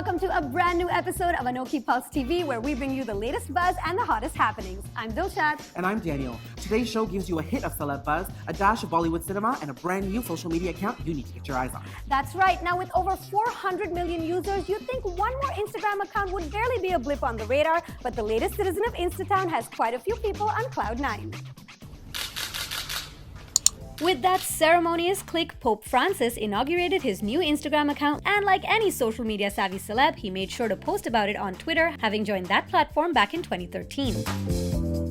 welcome to a brand new episode of ANOKHI Pulse TV, where we bring you the latest buzz and the hottest happenings. I'm Dilshad. And I'm Daniel. Today's show gives you a hit of celeb buzz, a dash of Bollywood cinema, and a brand new social media account you need to get your eyes on. That's right. Now, with over 400 million users, you'd think one more Instagram account would barely be a blip on the radar, but the latest citizen of Instatown has quite a few people on Cloud 9. With that ceremonious click, Pope Francis inaugurated his new Instagram account, and like any social media savvy celeb, he made sure to post about it on Twitter, having joined that platform back in 2013.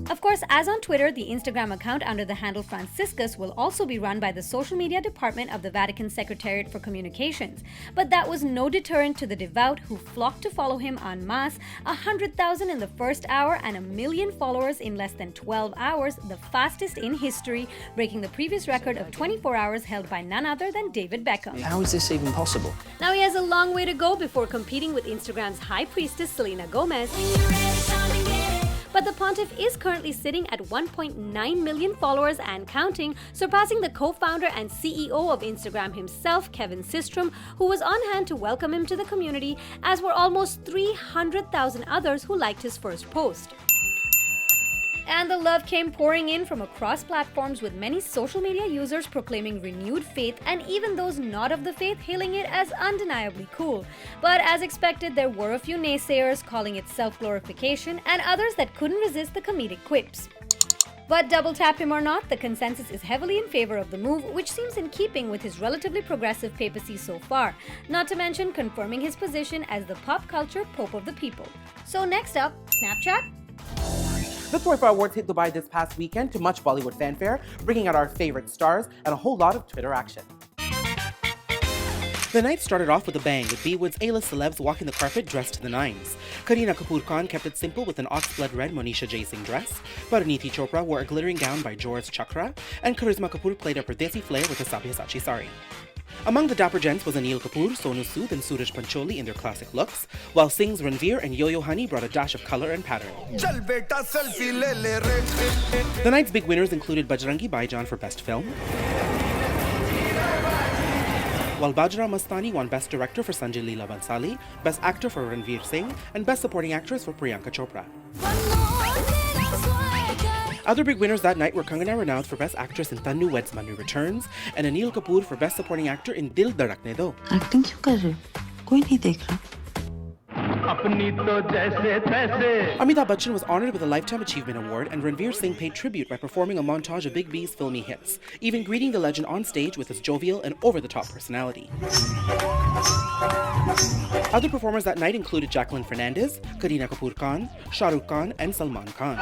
Of course, as on Twitter, the Instagram account under the handle Franciscus will also be run by the social media department of the Vatican Secretariat for Communications. But that was no deterrent to the devout who flocked to follow him en masse, 100,000 in the first hour and 1 million followers in less than 12 hours, the fastest in history, breaking the previous record of 24 hours held by none other than David Beckham. How is this even possible? Now he has a long way to go before competing with Instagram's high priestess Selena Gomez. But the pontiff is currently sitting at 1.9 million followers and counting, surpassing the co-founder and CEO of Instagram himself, Kevin Systrom, who was on hand to welcome him to the community, as were almost 300,000 others who liked his first post. And the love came pouring in from across platforms, with many social media users proclaiming renewed faith, and even those not of the faith hailing it as undeniably cool. But as expected, there were a few naysayers calling it self-glorification, and others that couldn't resist the comedic quips. But double tap him or not, the consensus is heavily in favor of the move, which seems in keeping with his relatively progressive papacy so far, not to mention confirming his position as the pop culture Pope of the people. So next up, Snapchat. The TOIFA Awards hit Dubai this past weekend to much Bollywood fanfare, bringing out our favorite stars and a whole lot of Twitter action. The night started off with a bang, with Bollywood's A-list celebs walking the carpet dressed to the nines. Kareena Kapoor Khan kept it simple with an ox-blood red Monisha Jaising dress, Parineeti Chopra wore a glittering gown by George Chakra, and Karisma Kapoor played up her desi flair with a Sabyasachi sari. Among the dapper gents was Anil Kapoor, Sonu Sood and Suraj Pancholi in their classic looks, while Singh's Ranveer and Yo-Yo Honey brought a dash of color and pattern. The night's big winners included Bajrangi Bhaijaan for Best Film, while Bajra Mastani won Best Director for Sanjay Leela Bhansali, Best Actor for Ranveer Singh, and Best Supporting Actress for Priyanka Chopra. Other big winners that night were Kangana Ranaut for Best Actress in Tannu Weds Manu Returns, and Anil Kapoor for Best Supporting Actor in Dil Dhadakne Do. Acting क्यों कर रहे हो? कोई नहीं देख रहा। Amitabh Bachchan was honored with a Lifetime Achievement Award, and Ranveer Singh paid tribute by performing a montage of Big B's filmy hits, even greeting the legend on stage with his jovial and over-the-top personality. Other performers that night included Jacqueline Fernandez, Kareena Kapoor Khan, Shah Rukh Khan, and Salman Khan.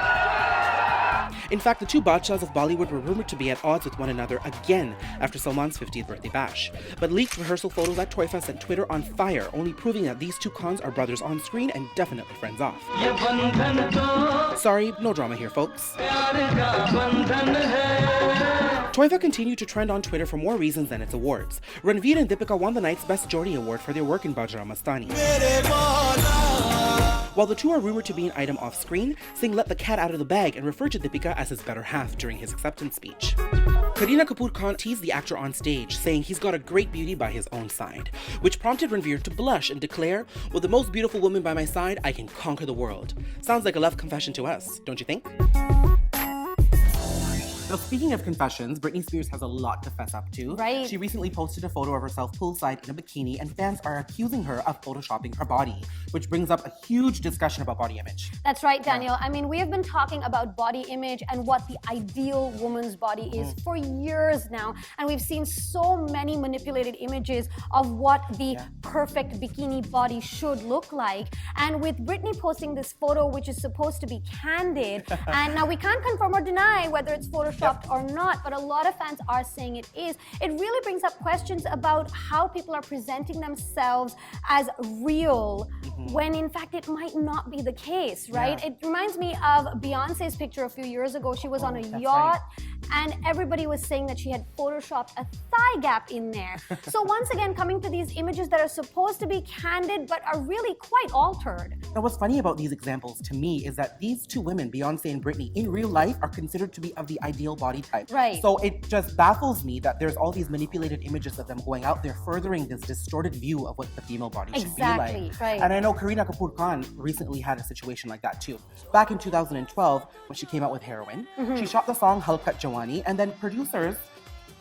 In fact, the two Badshahs of Bollywood were rumored to be at odds with one another again after Salman's 50th birthday bash. But leaked rehearsal photos at TOIFA sent Twitter on fire, only proving that these two Khans are brothers on screen and definitely friends off. Sorry, no drama here, folks. TOIFA continued to trend on Twitter for more reasons than its awards. Ranveer and Deepika won the night's Best Jodi Award for their work in Bajra Mastani. While the two are rumored to be an item off-screen, Singh let the cat out of the bag and referred to Deepika as his better half during his acceptance speech. Kareena Kapoor Khan teased the actor on stage, saying he's got a great beauty by his own side, which prompted Ranveer to blush and declare, "With the most beautiful woman by my side, I can conquer the world." Sounds like a love confession to us, don't you think? Now, speaking of confessions, Britney Spears has a lot to fess up to. Right. She recently posted a photo of herself poolside in a bikini, and fans are accusing her of photoshopping her body, which brings up a huge discussion about body image. That's right, Daniel. I mean, we have been talking about body image and what the ideal woman's body is for years now, and we've seen so many manipulated images of what the perfect bikini body should look like. And with Britney posting this photo, which is supposed to be candid, and now we can't confirm or deny whether it's photoshopped or not, but a lot of fans are saying it is. It really brings up questions about how people are presenting themselves as real when in fact it might not be the case, right? It reminds me of Beyonce's picture a few years ago. She was on a yacht and everybody was saying that she had photoshopped a thigh gap in there. So once again, coming to these images that are supposed to be candid but are really quite altered. Now, what's funny about these examples to me is that these two women, Beyonce and Britney, in real life are considered to be of the ideal body type. Right. So it just baffles me that there's all these manipulated images of them going out there furthering this distorted view of what the female body should be like. Exactly, right. And I know Kareena Kapoor Khan recently had a situation like that too. Back in 2012, when she came out with Heroin, she shot the song Halkat Jawani, and then producers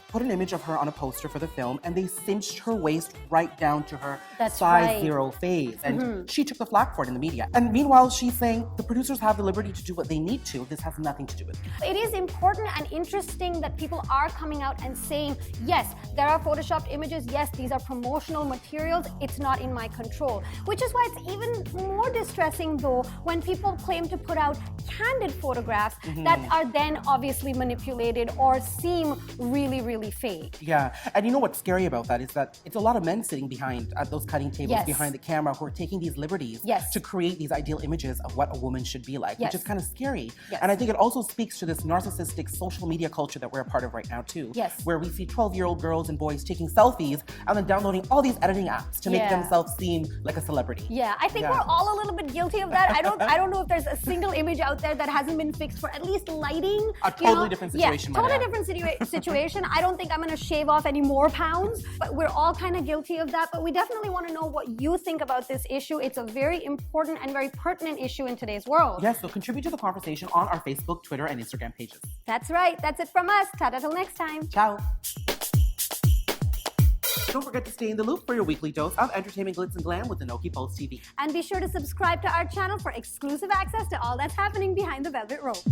put an image of her on a poster for the film, and they cinched her waist right down to her That's size right. 0 phase. And she took the flack for it in the media. And meanwhile, she's saying the producers have the liberty to do what they need to. This has nothing to do with it. It is important and interesting that people are coming out and saying, yes, there are photoshopped images. Yes, these are promotional materials. It's not in my control. Which is why it's even more distressing, though, when people claim to put out candid photographs that are then obviously manipulated or seem really, really fake. Yeah, and you know what's scary about that is that it's a lot of men sitting behind at those cutting tables Yes. behind the camera who are taking these liberties Yes. to create these ideal images of what a woman should be like, Yes. which is kind of scary. Yes. And I think it also speaks to this narcissistic social media culture that we're a part of right now too. Yes. Where we see 12-year-old girls and boys taking selfies and then downloading all these editing apps to make Yeah. themselves seem like a celebrity. Yeah, I think Yeah. we're all a little bit guilty of that. I don't know if there's a single image out there that hasn't been fixed for at least lighting. A totally different situation, Yeah, my totally dad. different situation. I don't think I'm gonna shave off any more pounds, but we're all kind of guilty of that. But we definitely want to know what you think about this issue. It's a very important and very pertinent issue in today's world. Yes, so contribute to the conversation on our Facebook, Twitter, and Instagram pages. That's right. That's it from us. Ta-ta till next time. Ciao. Don't forget to stay in the loop for your weekly dose of entertainment glitz and glam with ANOKHI Pulse TV. And be sure to subscribe to our channel for exclusive access to all that's happening behind the velvet rope.